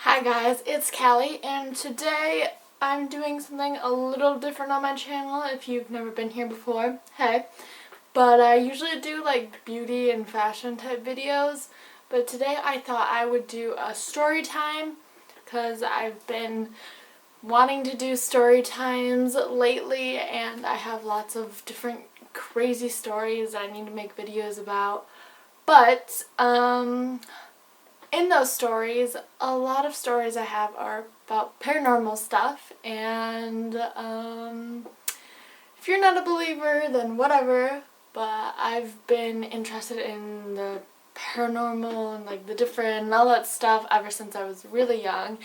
Hi guys, it's Callie, and today I'm doing something a little different on my channel if you've never been here before. Hey. But I usually do like beauty and fashion type videos, but today I thought I would do a story time because I've been wanting to do story times lately and I have lots of different crazy stories that I need to make videos about. But, in those stories, a lot of stories I have are about paranormal stuff, and if you're not a believer, then whatever, but I've been interested in the paranormal and like the different and all that stuff ever since I was really young,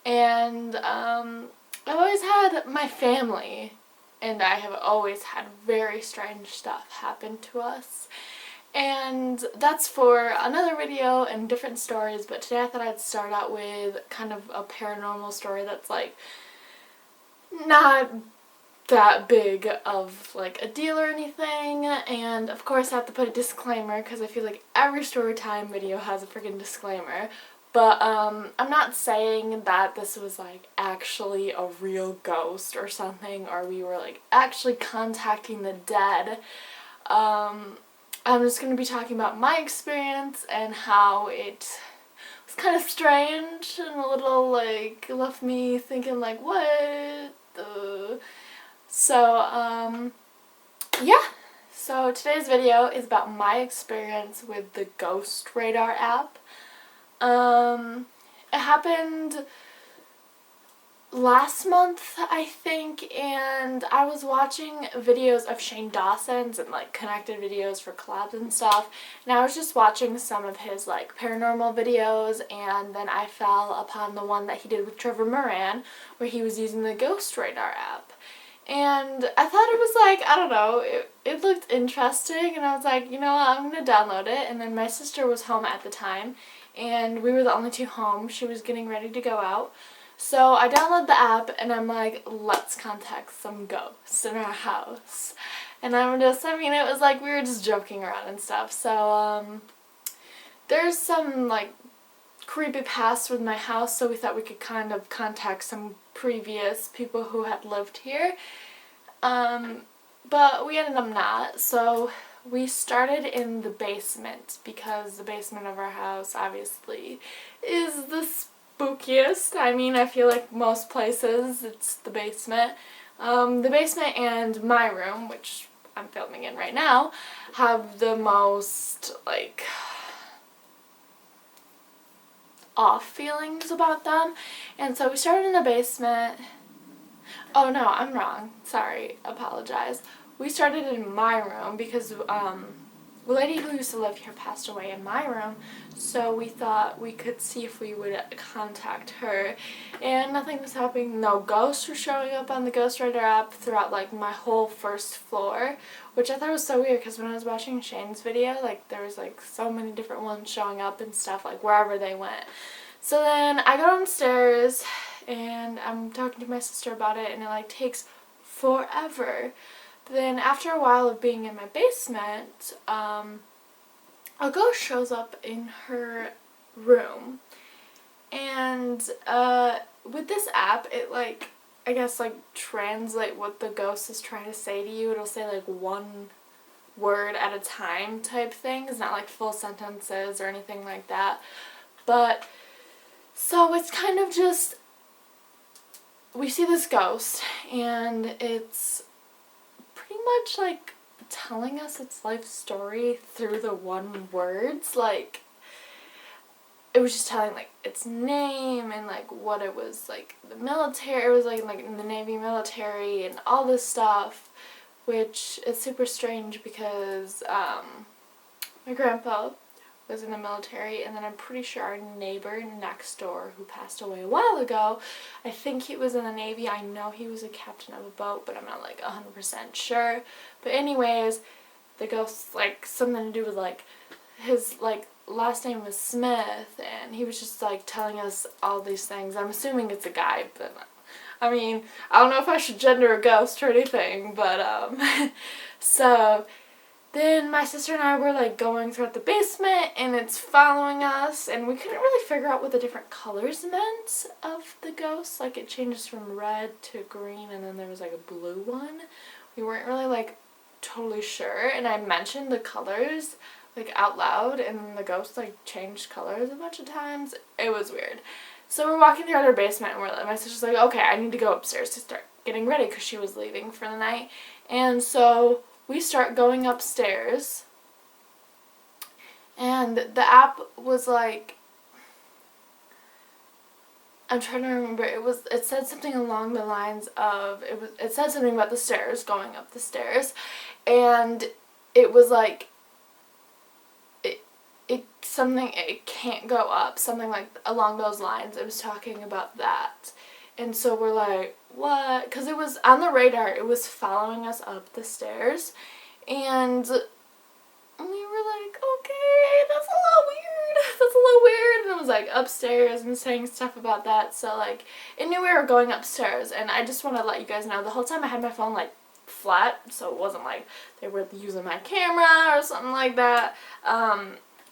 and I've always had my family, and I have always had very strange stuff happen to us. And that's for another video and different stories, but today I thought I'd start out with kind of a paranormal story that's like not that big of like a deal or anything. And of course I have to put a disclaimer because I feel like every story time video has a freaking disclaimer. But I'm not saying that this was like actually a real ghost or something, or we were like actually contacting the dead. I'm just going to be talking about my experience and how it was kind of strange and a little like left me thinking like what the... So yeah, so today's video is about my experience with the Ghost Radar app. It happened last month, I think, and I was watching videos of Shane Dawson's and like connected videos for collabs and stuff, and I was just watching some of his like paranormal videos, and then I fell upon the one that he did with Trevor Moran where he was using the Ghost Radar app, and I thought it was like, I don't know, it looked interesting, and I was like, you know what, I'm gonna download it. And then my sister was home at the time and we were the only two home. She was getting ready to go out. So I download the app and I'm like, let's contact some ghosts in our house. And it was like we were just joking around and stuff. So there's some like creepy past with my house, so we thought we could kind of contact some previous people who had lived here. But we ended up not. So we started in the basement because the basement of our house obviously is the spookiest. I mean, I feel like most places it's the basement. The basement and my room, which I'm filming in right now, have the most like off feelings about them. And so we started in the basement. Oh no, I'm wrong. Sorry, apologize. We started in my room because the lady who used to live here passed away in my room, so we thought we could see if we would contact her, and nothing was happening. No ghosts were showing up on the Ghost Radar app throughout like my whole first floor, which I thought was so weird because when I was watching Shane's video, like there was like so many different ones showing up and stuff like wherever they went. So then I go downstairs and I'm talking to my sister about it, and it like takes forever. Then after a while of being in my basement, a ghost shows up in her room. And with this app, it like, I guess like translate what the ghost is trying to say to you. It'll say like one word at a time type thing. It's not like full sentences or anything like that. But so it's kind of just, we see this ghost and it's pretty much like telling us its life story through the one words. Like it was just telling like its name and like what it was, like the military, it was like in the Navy military and all this stuff, which is super strange because my grandpa was in the military, and then I'm pretty sure our neighbor next door who passed away a while ago, I think he was in the Navy. I know he was a captain of a boat, but I'm not like 100% sure. But anyways, the ghost, like something to do with like his like last name was Smith, and he was just like telling us all these things. I'm assuming it's a guy, but I mean, I don't know if I should gender a ghost or anything, but so then my sister and I were like going throughout the basement and it's following us, and we couldn't really figure out what the different colors meant of the ghost. Like it changes from red to green and then there was like a blue one. We weren't really like totally sure, and I mentioned the colors like out loud and the ghost like changed colors a bunch of times. It was weird. So we're walking through our basement and my sister's like, okay, I need to go upstairs to start getting ready because she was leaving for the night. And so we start going upstairs, and the app was like, I'm trying to remember, it said something along the lines of, it said something about the stairs, going up the stairs, and it was like, it can't go up, something like along those lines. It was talking about that. And so we're like, what? Because it was on the radar, it was following us up the stairs, and we were like, okay, that's a little weird, that's a little weird, and it was like upstairs and saying stuff about that, so like, it knew we were going upstairs, and I just want to let you guys know, the whole time I had my phone like flat, so it wasn't like they were using my camera or something like that.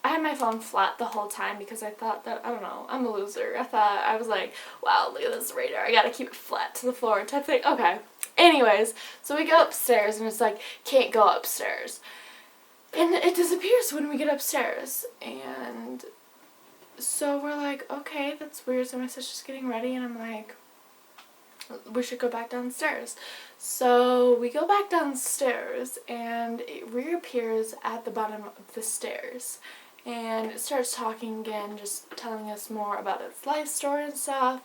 I had my phone flat the whole time because I thought that, I don't know, I'm a loser. I was like, wow, look at this radar, I gotta keep it flat to the floor type thing. Okay. Anyways, so we go upstairs and it's like, can't go upstairs. And it disappears when we get upstairs. And so we're like, okay, that's weird. So my sister's getting ready and I'm like, we should go back downstairs. So we go back downstairs and it reappears at the bottom of the stairs. And it starts talking again, just telling us more about its life story and stuff.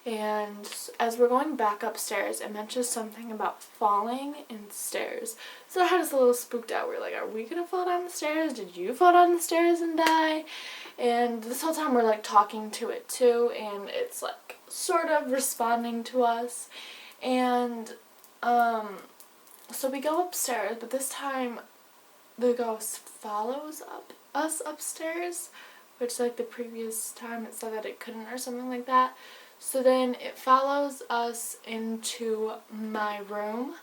And as we're going back upstairs, it mentions something about falling in stairs. So it had us a little spooked out. We were like, are we going to fall down the stairs? Did you fall down the stairs and die? And this whole time we're like talking to it too, and it's like sort of responding to us. And so we go upstairs, but this time the ghost follows us upstairs, which like the previous time it said that it couldn't or something like that. So then it follows us into my room,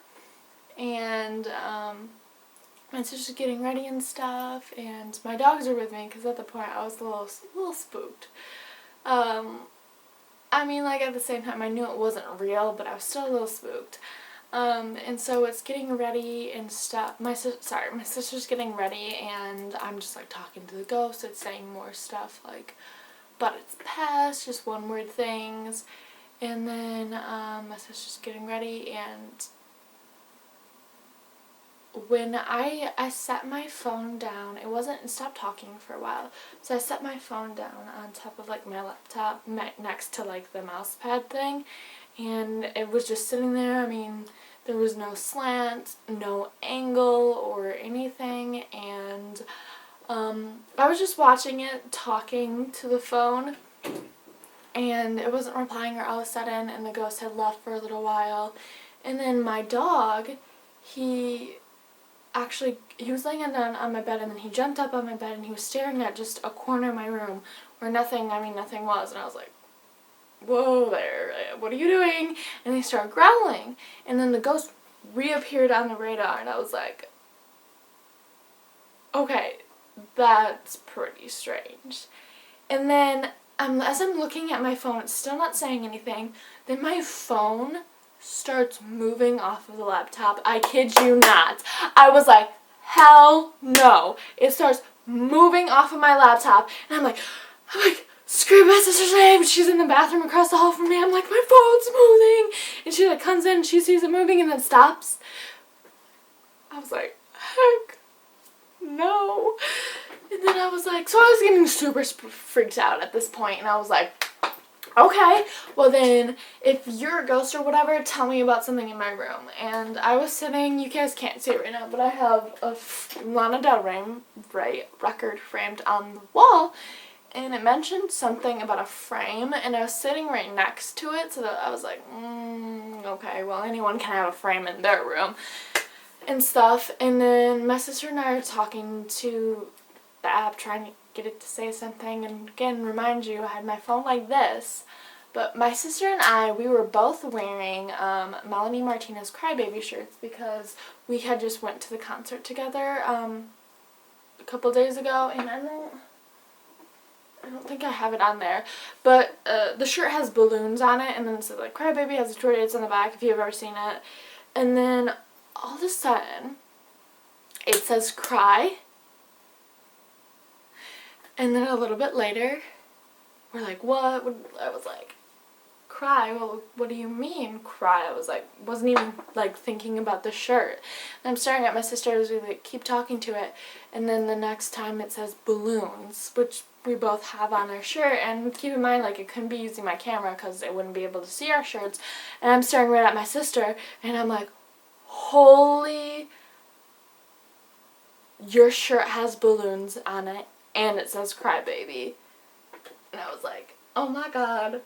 and my sister's getting ready and stuff, and my dogs are with me because at the point I was a little spooked. I mean, like at the same time I knew it wasn't real, but I was still a little spooked. And so it's getting ready and stuff. My sister's getting ready, and I'm just like talking to the ghost. It's saying more stuff like, but it's past, just one word things. And then my sister's getting ready, and when I set my phone down, it stopped talking for a while. So I set my phone down on top of like my laptop next to like the mouse pad thing, and it was just sitting there. I mean, there was no slant, no angle or anything, and I was just watching it, talking to the phone, and it wasn't replying, or all of a sudden, and the ghost had left for a little while. And then my dog, he was laying down on my bed, and then he jumped up on my bed, and he was staring at just a corner of my room where nothing was, and I was like, whoa there, what are you doing? And he started growling, and then the ghost reappeared on the radar, and I was like, okay, that's pretty strange. And then as I'm looking at my phone, it's still not saying anything, then my phone starts moving off of the laptop. I kid you not. I was like, hell no. It starts moving off of my laptop, and I'm like, scream my sister's name. She's in the bathroom across the hall from me. I'm like, my phone's moving. And she like comes in and she sees it moving and then stops. I was like, heck no. And then I was like, so I was getting super freaked out at this point, and I was like, okay, well then, if you're a ghost or whatever, tell me about something in my room. And I was sitting, you guys can't see it right now, but I have a Lana Del Rey record framed on the wall, and it mentioned something about a frame, and I was sitting right next to it, so that I was like, okay, well anyone can have a frame in their room and stuff. And then my sister and I are talking to the app, trying to get it to say something, and again, remind you, I had my phone like this, But my sister and I, we were both wearing Melanie Martinez Crybaby shirts because we had just went to the concert together a couple days ago, and I don't think I have it on there, but the shirt has balloons on it, and then it says like Crybaby, has the tour dates on the back if you've ever seen it, and then all of a sudden it says cry, and then a little bit later we're like, what? I was like, cry? Well, what do you mean cry? I was like, wasn't even like thinking about the shirt. And I'm staring at my sister as we like keep talking to it, and then the next time it says balloons, which we both have on our shirt, and keep in mind, like, it couldn't be using my camera because they wouldn't be able to see our shirts, and I'm staring right at my sister, and I'm like, holy, your shirt has balloons on it, and it says Crybaby. And I was like, oh my god,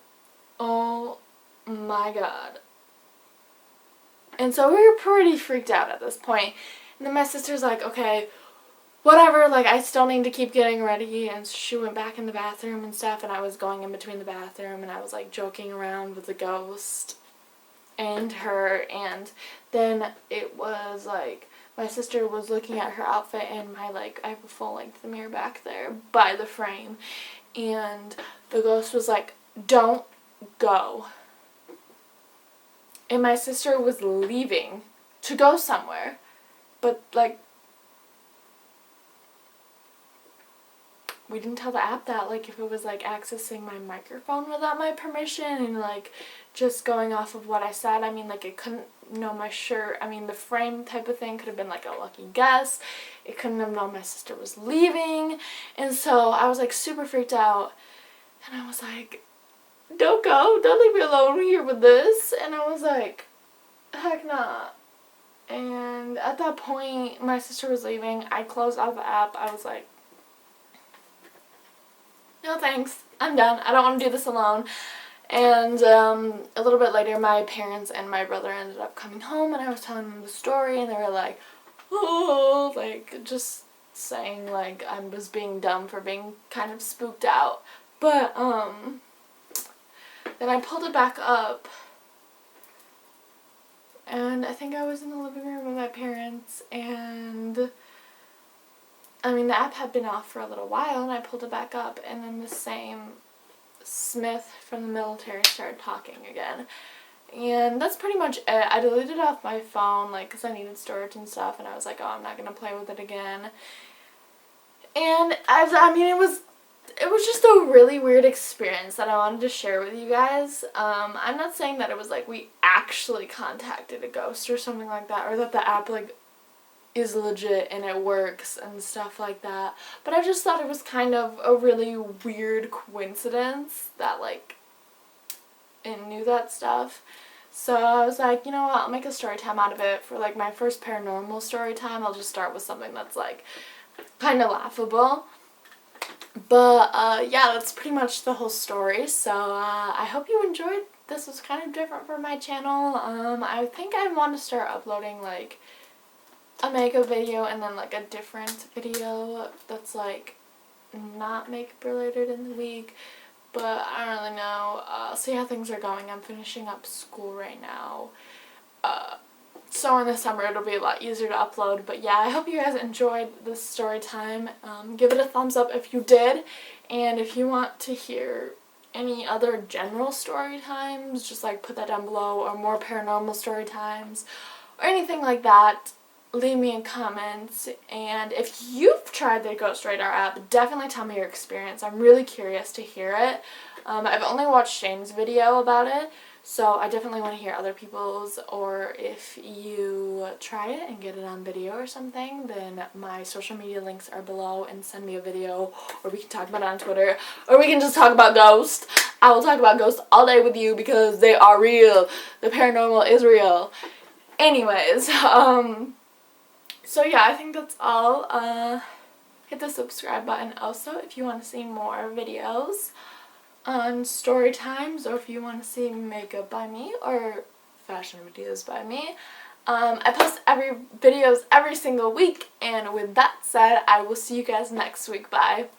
oh my god. And so we were pretty freaked out at this point, and then my sister's like, okay, whatever, like, I still need to keep getting ready, and so she went back in the bathroom and stuff, and I was going in between the bathroom, and I was, like, joking around with the ghost and her, and then it was, like, my sister was looking at her outfit, and my, like, I have a full-length mirror back there by the frame, and the ghost was like, don't go. And my sister was leaving to go somewhere, but, like, we didn't tell the app that, like, if it was, like, accessing my microphone without my permission and, like, just going off of what I said. I mean, like, it couldn't know my shirt. I mean, the frame type of thing could have been, like, a lucky guess. It couldn't have known my sister was leaving. And so I was, like, super freaked out. And I was like, don't go. Don't leave me alone here with this. And I was like, heck nah. And at that point, my sister was leaving. I closed out the app. I was like, no thanks, I'm done. I don't want to do this alone. And a little bit later, my parents and my brother ended up coming home, and I was telling them the story, and they were like, oh, like, just saying, like, I was being dumb for being kind of spooked out. But then I pulled it back up, and I think I was in the living room with my parents, and I mean, the app had been off for a little while, and I pulled it back up, and then the same Smith from the military started talking again. And that's pretty much it. I deleted it off my phone, like, because I needed storage and stuff, and I was like, oh, I'm not going to play with it again. And I mean, it was just a really weird experience that I wanted to share with you guys. I'm not saying that it was, like, we actually contacted a ghost or something like that, or that the app, like, is legit and it works and stuff like that, but I just thought it was kind of a really weird coincidence that, like, it knew that stuff. So I was like, you know what, I'll make a story time out of it. For, like, my first paranormal story time, I'll just start with something that's, like, kind of laughable. But yeah, that's pretty much the whole story. So I hope you enjoyed. This was kind of different for my channel. I think I want to start uploading, like, a makeup video and then, like, a different video that's, like, not makeup related in the week, but I don't really know. See how things are going. I'm finishing up school right now, so in the summer it'll be a lot easier to upload. But yeah, I hope you guys enjoyed this story time. Give it a thumbs up if you did, and if you want to hear any other general story times, just, like, put that down below, or more paranormal story times or anything like that. Leave me a comment, and if you've tried the Ghost Radar app, definitely tell me your experience. I'm really curious to hear it. I've only watched Shane's video about it, so I definitely want to hear other people's, or if you try it and get it on video or something, then my social media links are below, and send me a video, or we can talk about it on Twitter, or we can just talk about ghosts. I will talk about ghosts all day with you because they are real. The paranormal is real. Anyways, so yeah, I think that's all. Hit the subscribe button also if you want to see more videos on story times, or if you want to see makeup by me or fashion videos by me. I post videos every single week, and with that said, I will see you guys next week. Bye.